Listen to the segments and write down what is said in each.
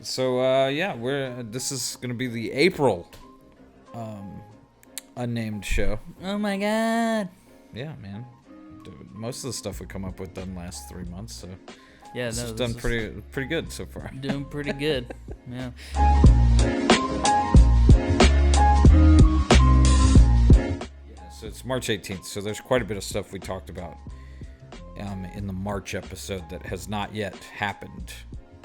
So yeah, this is gonna be the April unnamed show. Oh my god. Yeah, man. Dude, most of the stuff we come up with doesn't last 3 months, so Yeah, this no, has done pretty good so far. doing pretty good. Yeah. So it's March 18th, so there's quite a bit of stuff we talked about in the March episode that has not yet happened.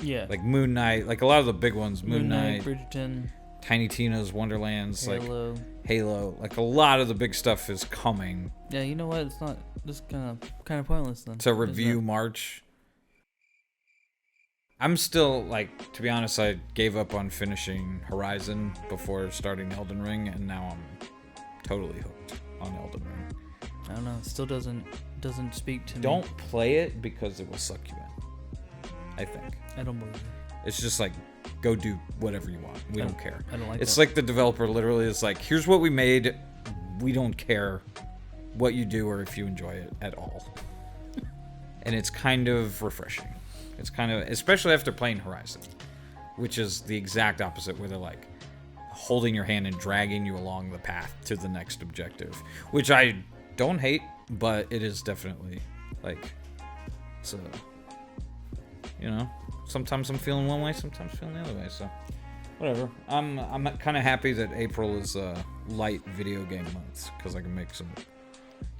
Yeah. Like Moon Knight, like a lot of the big ones. Moon Knight, Bridgerton, Tiny Tina's Wonderlands, Halo. like Halo. Like a lot of the big stuff is coming. Yeah, you know what? It's not. This kind of pointless then. To review March. I'm still, like, to be honest, I gave up on finishing Horizon before starting Elden Ring, and now I'm totally hooked on Elden Ring. I don't know. It still doesn't speak to me. Don't play it because it will suck you in. I think. I don't believe it. It's just like, go do whatever you want. We don't care. I don't like It's that. like the developer literally is like, here's what we made. We don't care what you do or if you enjoy it at all. And it's kind of refreshing. It's kind of, especially after playing Horizon, which is the exact opposite, where they're like holding your hand and dragging you along the path to the next objective, which I don't hate, but it is definitely like, so, you know, sometimes I'm feeling one way, sometimes feeling the other way, so whatever. I'm kind of happy that April is a light video game month, because I can make some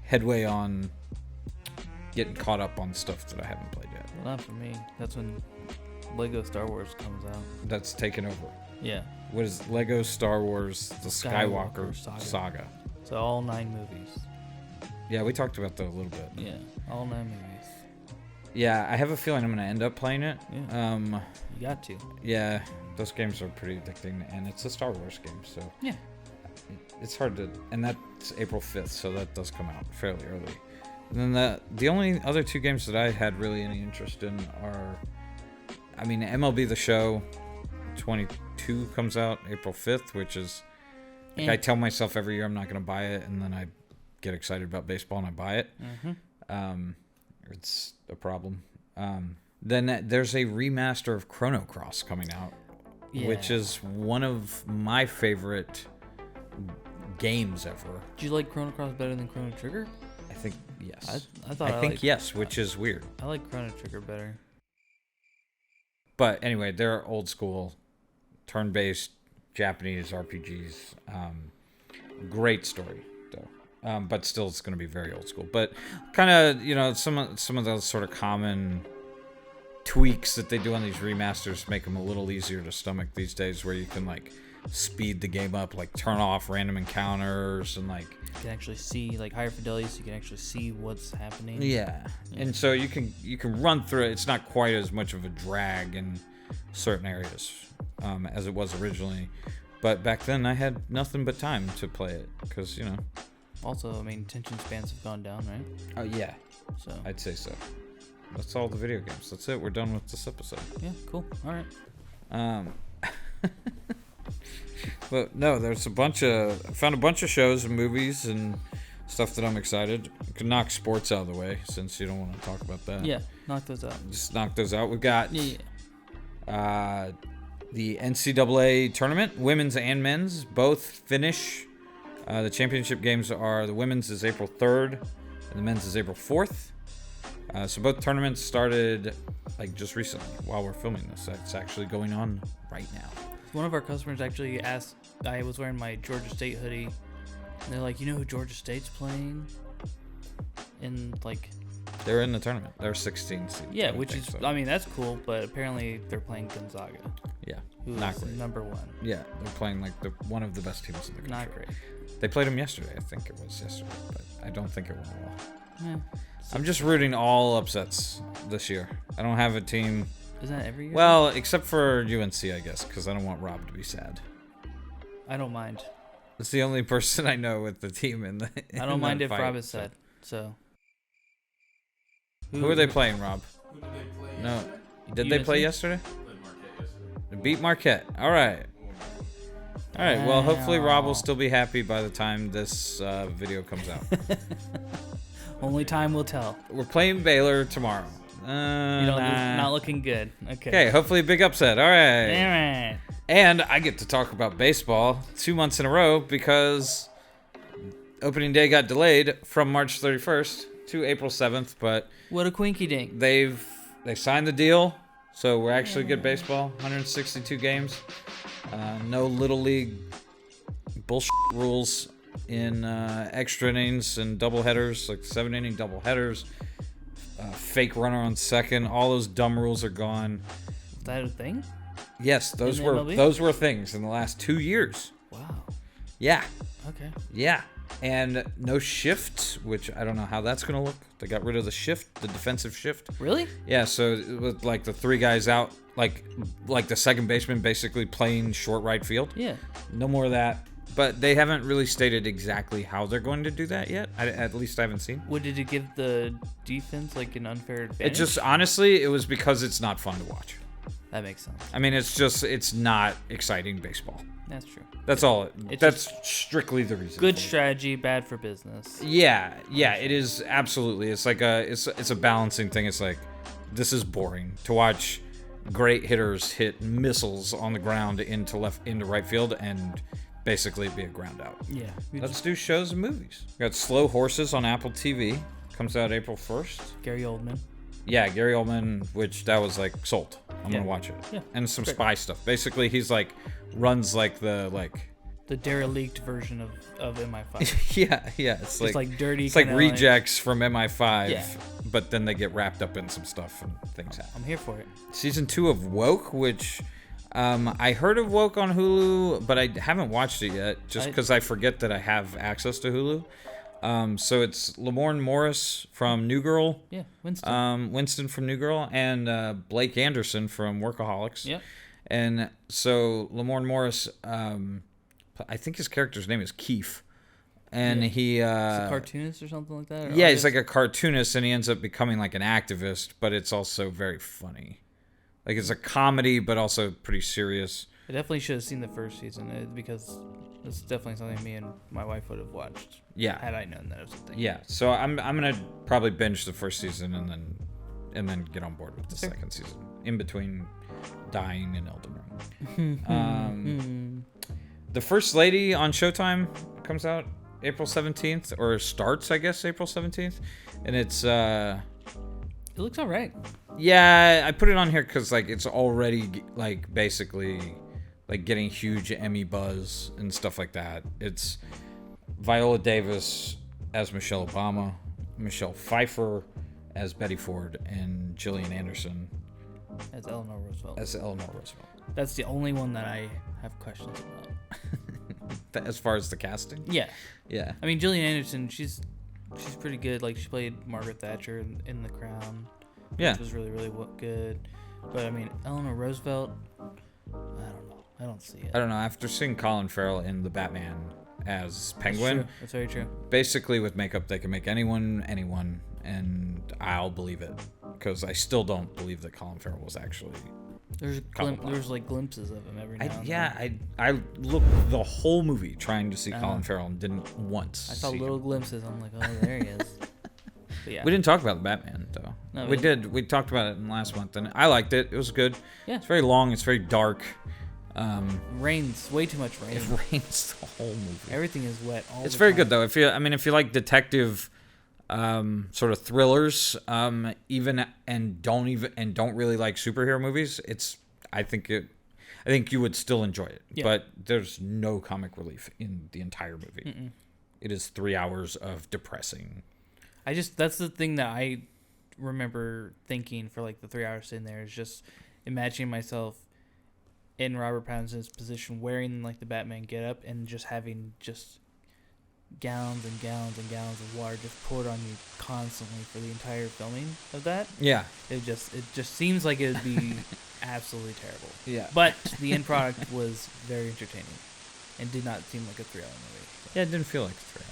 headway on getting caught up on stuff that I haven't played yet. Well, not for me. That's when Lego Star Wars comes out. That's taken over. Yeah. What is Lego Star Wars The Skywalker Saga? So all 9 movies. Yeah, we talked about that a little bit. Yeah, all 9 movies. Yeah, I have a feeling I'm going to end up playing it. Yeah. You got to. Yeah, those games are pretty addicting, and it's a Star Wars game, so Yeah. it's hard to, and that's April 5th, so that does come out fairly early. And then the only other 2 games that I had really any interest in are, I mean, MLB The Show 22 comes out April 5th, which is, like, I tell myself every year I'm not going to buy it, and then I get excited about baseball and I buy it. Mm-hmm. It's a problem. Then there's a remaster of Chrono Cross coming out, which is one of my favorite games ever. Do you like Chrono Cross better than Chrono Trigger? I think yes. I think yes, which is weird. I like Chrono Trigger better. But anyway, they're old school, turn-based Japanese RPGs. Great story though, but still it's going to be very old school. But kind of, you know, some of those sort of common tweaks that they do on these remasters make them a little easier to stomach these days, where you can like speed the game up, like turn off random encounters and like You can actually see, like, higher fidelity, so you can actually see what's happening. yeah. And so you can run through it. It's not quite as much of a drag in certain areas as it was originally, but back then I had nothing but time to play it because, you know. Also, I mean, attention spans have gone down, right? Oh yeah, So I'd say so. That's all the video games. That's it. We're done with this episode. yeah, cool. All right. But no, there's I found a bunch of shows and movies and stuff that I'm excited. You can knock sports out of the way since you don't want to talk about that. Yeah, knock those out. Just knock those out. We've got Yeah. The NCAA Tournament, women's and men's, both finish. The championship games are, the women's is April 3rd and the men's is April 4th. So both tournaments started like just recently while we're filming this. It's actually going on right now. One of our customers actually asked, I was wearing my Georgia State hoodie, and they're like, you know who Georgia State's playing? And like, They're in the tournament. They're 16 seed. yeah, which is, I mean, that's cool, but apparently they're playing Gonzaga, yeah, who not is great. number 1. Yeah, they're playing like one of the best teams in the country. Not great. They played them yesterday. I think it was yesterday, but I don't think it went well. Yeah. I'm just rooting all upsets this year. I don't have a team. Isn't that every year? Well, except for UNC, I guess, because I don't want Rob to be sad. I don't mind. It's the only person I know with the team in the. I don't mind if Rob is sad. So. Who are they playing, Rob? Who did they play No. yesterday? Did they play yesterday? Played Marquette yesterday. They beat Marquette. All right. All right. Well, hopefully Rob will still be happy by the time this video comes out. Only time will tell. We're playing Baylor tomorrow. Not looking good. Okay, hopefully a big upset. All right. Damn it. And I get to talk about baseball 2 months in a row because opening day got delayed from March 31st to April 7th, but What a quinky dink. they signed the deal, so we're actually good baseball. 162 games. No little league bullshit rules in extra innings and doubleheaders, like 7-inning doubleheaders. Fake runner on second. All those dumb rules are gone. Is that a thing? Yes, those In the were MLB? those were things in the last 2 years. Wow. Yeah. Okay. Yeah. And no shift, which I don't know how that's going to look. They got rid of the shift, the defensive shift. Really? Yeah, so with like the 3 guys out, like the second baseman basically playing short right field. Yeah. No more of that. But they haven't really stated exactly how they're going to do that yet. At least I haven't seen. What did it give the defense, like an unfair advantage? It just, honestly, it was because it's not fun to watch. That makes sense. I mean, it's not exciting baseball. That's true. That's all. It's That's strictly the reason. Good for it. strategy, bad for business. Yeah, it is absolutely. It's like it's a balancing thing. It's like this is boring to watch great hitters hit missiles on the ground into right field and basically be a ground out. Yeah. Let's do shows and movies. We got Slow Horses on Apple TV. Comes out April 1st. Gary Oldman. Yeah, Gary Oldman, which that was like sold. I'm Yeah. gonna watch it. Yeah. And some Great. spy stuff. Basically, he's like runs like the The derelict version of MI5. yeah. It's like dirty. It's like kinda rejects from MI5, Yeah. but then they get wrapped up in some stuff and things happen. I'm here for it. Season 2 of Woke, which I heard of Woke on Hulu, but I haven't watched it yet, just because I forget that I have access to Hulu. So it's Lamorne Morris from New Girl. Yeah, Winston. Winston from New Girl, and Blake Anderson from Workaholics. Yep. And so Lamorne Morris, I think his character's name is KEF. And he... Is a cartoonist or something like that? Or yeah, he's artist? like a cartoonist, and he ends up becoming like an activist, but it's also very funny. Like, it's a comedy, but also pretty serious. I definitely should have seen the first season because it's definitely something me and my wife would have watched. Yeah. Had I known that it was a thing. Yeah, so I'm gonna probably binge the first season and then get on board with the second season, in between dying and Elden Ring. The First Lady on Showtime comes out April 17th, or starts, I guess, April 17th, and it's It looks alright. yeah, I put it on here because like it's already like basically like getting huge Emmy buzz and stuff like that. It's Viola Davis as Michelle Obama, Michelle Pfeiffer as Betty Ford, and Gillian Anderson As Eleanor Roosevelt. as Eleanor Roosevelt. That's the only one that I have questions about. As far as the casting, Yeah. yeah, I mean, Gillian Anderson, she's pretty good. Like, she played Margaret Thatcher in The Crown. yeah. Which was really, really good. But, I mean, Eleanor Roosevelt, I don't know. I don't see it. I don't know. After seeing Colin Farrell in The Batman as Penguin, That's true. That's very true. basically with makeup they can make anyone, and I'll believe it because I still don't believe that Colin Farrell was actually. There's like glimpses of him every now and then. I looked the whole movie trying to see Colin Farrell and didn't once. I saw see little him. glimpses. I'm like, oh, there he is. But yeah. We didn't talk about the Batman though. No, we did. We talked about it in last month, and I liked it. It was good. Yeah. It's very long. It's very dark. Rains. Way too much rain. It rains the whole movie. Everything is wet all It's the very time. good though. If you like detective sort of thrillers, even and don't really like superhero movies, I think you would still enjoy it. Yeah. But there's no comic relief in the entire movie. It is 3 hours of depressing. That's the thing that I remember thinking for like the 3 hours sitting there is just imagining myself in Robert Pattinson's position wearing like the Batman getup and just having just gallons and gallons and gallons of water just poured on you constantly for the entire filming of that. Yeah. It just seems like it would be absolutely terrible. Yeah. But the end product was very entertaining and did not seem like a 3 hour movie. Yeah, it didn't feel like 3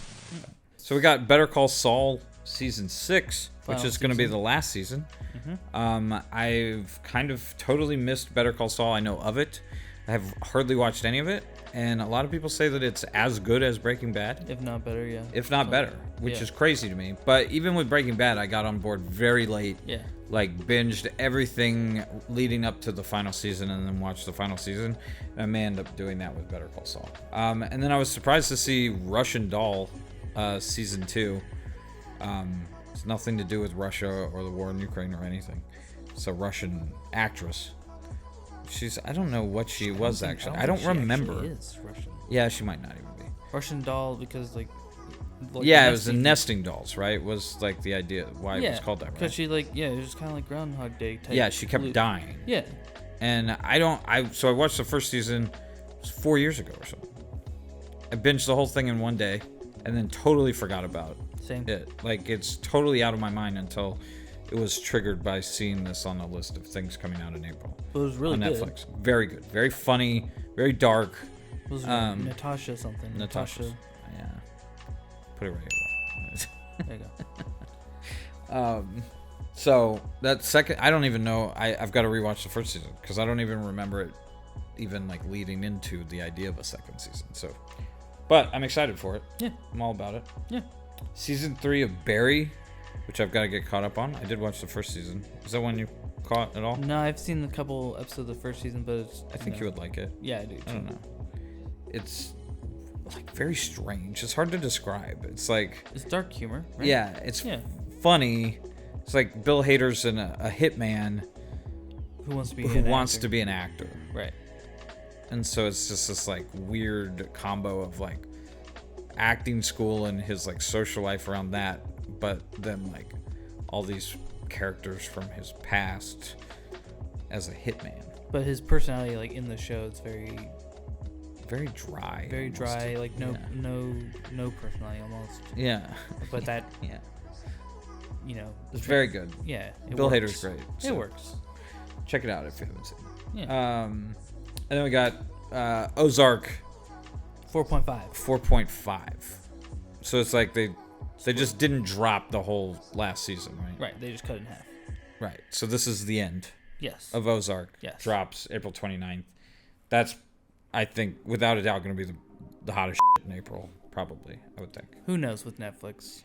hours. So we got Better Call Saul season 6, which Final is going to be season. the last season. I've kind of totally missed Better Call Saul. I know of it. I have hardly watched any of it, and a lot of people say that it's as good as Breaking Bad, If not better, yeah. if not better, which Yeah. is crazy to me. But even with Breaking Bad, I got on board very late. Yeah. like binged everything leading up to the final season and then watched the final season. And I may end up doing that with Better Call Saul. And then I was surprised to see Russian Doll season 2. It's nothing to do with Russia or the war in Ukraine or anything. It's a Russian actress. I don't know what she was actually. I don't remember. Is Russian. Yeah, she might not even be. Russian Doll because like yeah, it was the nesting dolls, right? Was like the idea why it was called that, right? Because she like it was kind of like Groundhog Day type. Yeah, she kept dying. Yeah. And so I watched the first season 4 years ago or so. I binged the whole thing in one day and then totally forgot about it. Like it's totally out of my mind until it was triggered by seeing this on the list of things coming out in April. It was really on good. Netflix. Very good. Very funny. Very dark. It was Natasha something. Natasha. Yeah. Put it right here. There you go. So that second, I don't even know. I've got to rewatch the first season because I don't even remember it even like leading into the idea of a second season. So, but I'm excited for it. Yeah. I'm all about it. Yeah. Season 3 of Barry, which I've got to get caught up on. I did watch the first season. Is that one you caught at all? No, I've seen a couple episodes of the first season, but I think you would like it. Yeah, I do. I don't know. It's like very strange. It's hard to describe. It's like it's dark humor, right? Yeah, it's funny. It's like Bill Hader's a hitman who wants to be an actor. Right. And so it's just this like weird combo of like acting school and his like social life around that, but then like all these characters from his past as a hitman. But his personality, like in the show, it's very dry. Very almost. Dry, like no personality almost. Yeah. But that it's very good. Yeah. Bill Hader's great. So it works. Check it out if you haven't seen it. Yeah. And then we got Ozark 4.5. 4.5. So it's like they just didn't drop the whole last season, right? Right. They just cut it in half. Right. So this is the end. Yes. Of Ozark. Yes. Drops April 29th. That's, I think, without a doubt, going to be the hottest shit in April. Probably, I would think. Who knows with Netflix?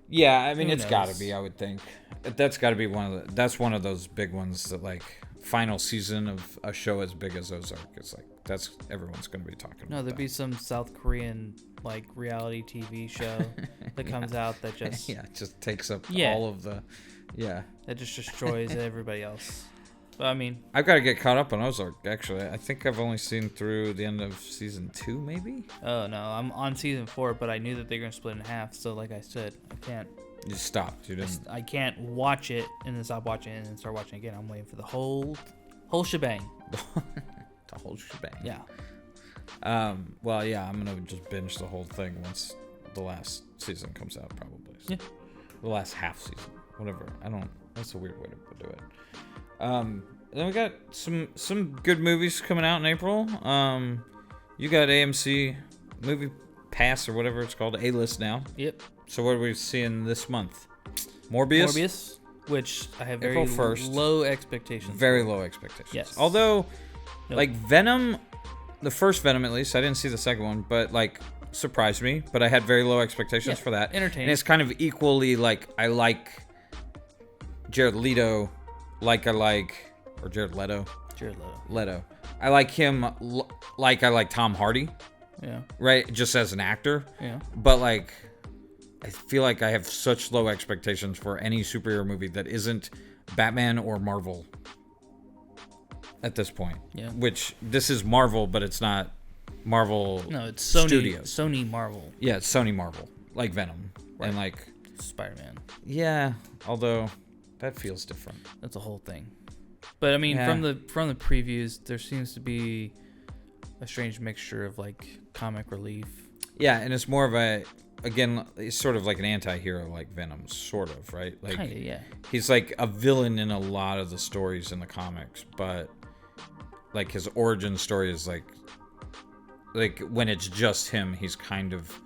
Yeah, I mean, it's got to be, I would think. That's got to be that's one of those big ones that, like, final season of a show as big as Ozark. It's like, everyone's going to be talking about. No, there'd be some South Korean, like, reality TV show that comes out that just... Yeah, just takes up all of the... Yeah. That just destroys everybody else. But, I mean... I've got to get caught up on Ozark, actually. I think I've only seen through the end of season 2, maybe? Oh, no. I'm on season 4, but I knew that they were going to split in half. So, like I said, I can't... You stopped. You didn't... I can't watch it and then stop watching it and then start watching it again. I'm waiting for the whole shebang. The whole shebang. Yeah. Well, yeah, I'm going to just binge the whole thing once the last season comes out, probably. So. Yeah. The last half season. Whatever. That's a weird way to do it. Then we got some good movies coming out in April. You got AMC Movie Pass or whatever it's called, A-List now. Yep. So what are we seeing this month? Morbius, which I have very April 1st. Low expectations. Very low expectations. Yes. Although, like Venom, the first Venom at least, I didn't see the second one, but like surprised me. But I had very low expectations for that. Entertaining. And it's kind of equally like I like Jared Leto. Or Jared Leto. Leto. I like him like I like Tom Hardy. Yeah. Right? Just as an actor. Yeah. But like, I feel like I have such low expectations for any superhero movie that isn't Batman or Marvel at this point. Yeah. Which, this is Marvel, but it's not Marvel. No, it's Sony Studios. Sony Marvel. Yeah, it's Sony Marvel. Like Venom. Right. And like... Spider-Man. Yeah, although... That feels different. That's a whole thing. But I mean, from the previews, there seems to be a strange mixture of like comic relief. Yeah, and it's more of it's sort of like an anti-hero like Venom, sort of, right? Like, kinda, yeah. He's like a villain in a lot of the stories in the comics, but like his origin story is like when it's just him, he's kind of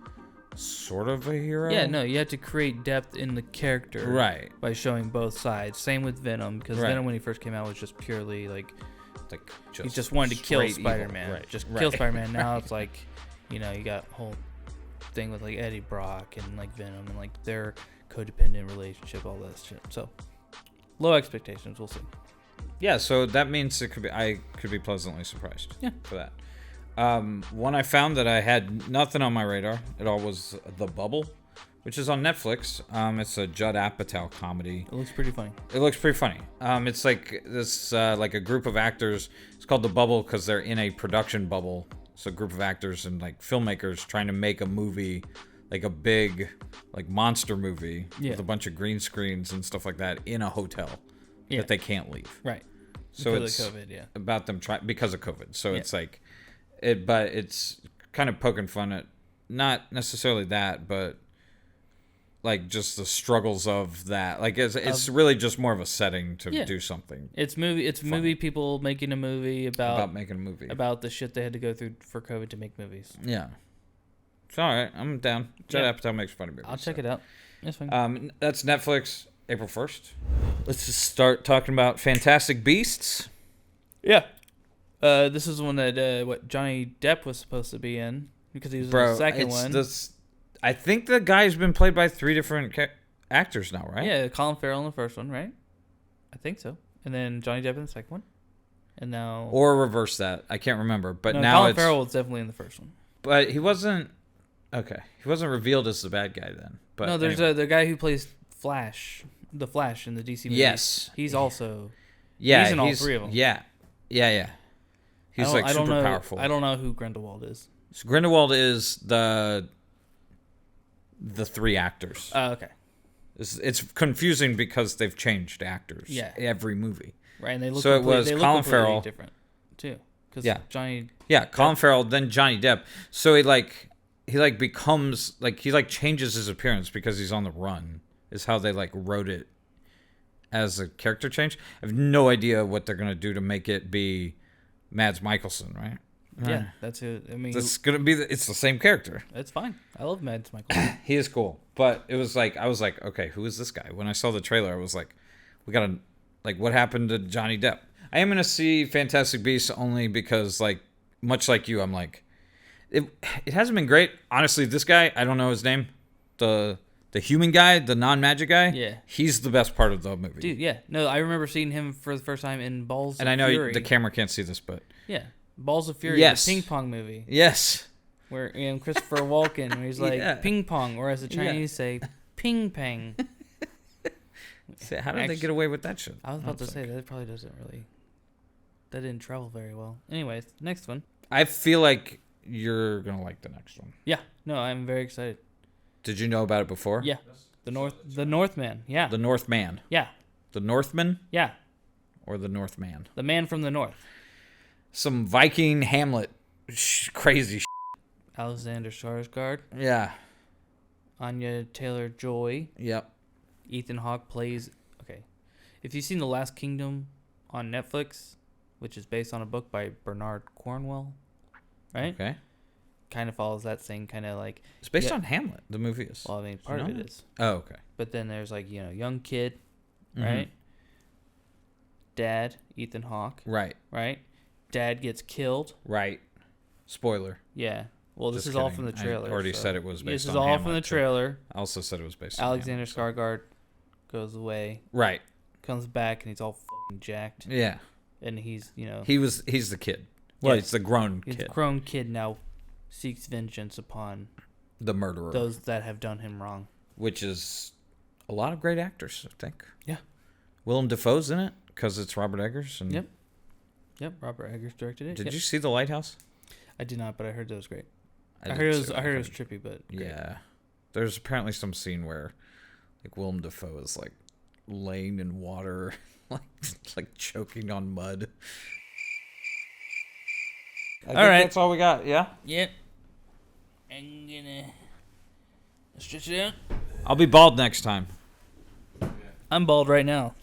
sort of a hero. Yeah, no, you have to create depth in the character, right? By showing both sides. Same with Venom, because Venom when he first came out was just purely like he just wanted to kill Spider-Man, right. just kill Spider-Man. Now it's like, you got a whole thing with like Eddie Brock and like Venom and like their codependent relationship, all that shit. So Low expectations. We'll see. Yeah, so that means I could be pleasantly surprised. Yeah. For that. One I found that I had nothing on my radar at all was The Bubble, which is on Netflix. It's a Judd Apatow comedy. It looks pretty funny. It looks pretty funny. It's like this, like a group of actors. It's called The Bubble because they're in a production bubble. It's a group of actors and like filmmakers trying to make a movie, like a big, like monster movie with a bunch of green screens and stuff like that in a hotel that they can't leave. Right. So because it's of COVID, about them trying because of COVID. So it's like, but it's kind of poking fun at not necessarily that, but like just the struggles of that. Like it's really just more of a setting to do something. It's movie people making a movie about making a movie about the shit they had to go through for COVID to make movies. Yeah. It's all right. I'm down. Judd Apatow makes funny movies. I'll check it out. That's fine. That's Netflix, April 1st. Let's just start talking about Fantastic Beasts. Yeah. This is the one that Johnny Depp was supposed to be in because he was in the second one. I think the guy's been played by 3 different actors now, right? Yeah, Colin Farrell in the first one, right? I think so. And then Johnny Depp in the second one. And now... Or reverse that. I can't remember. But no, now Colin Farrell was definitely in the first one. But he wasn't... Okay. He wasn't revealed as the bad guy then. But no, there's anyway. the guy who plays Flash. The Flash in the DC movies. Yes. He's also... Yeah, he's in all 3 of them. Yeah. He's like super powerful. I don't know who Grindelwald is. So Grindelwald is the 3 actors. Oh, okay. It's confusing because they've changed actors. Yeah. Every movie. Right, and they look. So it was Colin Farrell different too. Because Johnny. Yeah, Colin Farrell, then Johnny Depp. So he becomes he changes his appearance because he's on the run. Is how they wrote it as a character change. I have no idea what they're gonna do to make it be Mads Mikkelsen, right? Yeah, that's who. I mean, it's gonna be. It's the same character. It's fine. I love Mads Mikkelsen. He is cool, but it was I was like, okay, who is this guy? When I saw the trailer, I was like, we gotta what happened to Johnny Depp? I am gonna see Fantastic Beasts only because much like you, I'm like, it hasn't been great. Honestly, this guy, I don't know his name, the human guy, the non-magic guy. Yeah, he's the best part of the movie. Dude, yeah, no, I remember seeing him for the first time in Balls. And of I know Fury. the camera can't see this, but yeah. Balls of Fury, yes. The ping pong movie. Yes. Where Christopher Walken, where he's like ping pong, or as the Chinese say, ping pang. How did they get away with that shit? I was about to say that probably doesn't really. That didn't travel very well. Anyways, next one. I feel like you're gonna like the next one. Yeah. No, I'm very excited. Did you know about it before? Yeah. The Northman. Yeah. The Northman. Yeah. The Northman. Yeah. Or the Northman. The man from the north. Some Viking Hamlet crazy Alexander Skarsgård. Yeah. Anya Taylor-Joy. Yep. Ethan Hawke plays... Okay. If you've seen The Last Kingdom on Netflix, which is based on a book by Bernard Cornwell, right? Okay. Kind of follows that same kind of It's based on Hamlet, the movie is. Well, I mean, part of it is. Oh, okay. But then there's young kid, right? Dad, Ethan Hawke. Right. Right? Dad gets killed. Right. Spoiler. Yeah. Well, this is all from the trailer. I already said it was based on This is all Hamlet, from the trailer. I also said it was based on Alexander Skarsgård goes away. Right. Comes back and he's all fucking jacked. Yeah. And he's, he's the kid. Well, he's the grown kid. The grown kid now seeks vengeance upon the murderer. Those that have done him wrong. Which is a lot of great actors, I think. Yeah. Willem Dafoe's in it because it's Robert Eggers. And Yep, Robert Eggers directed it. Did you see The Lighthouse? I did not, but I heard that was great. I heard it was trippy, but great. Yeah. There's apparently some scene where Willem Dafoe is laying in water, choking on mud. All right, that's all we got. Yeah. Yep. I'm gonna stretch it out. I'll be bald next time. I'm bald right now.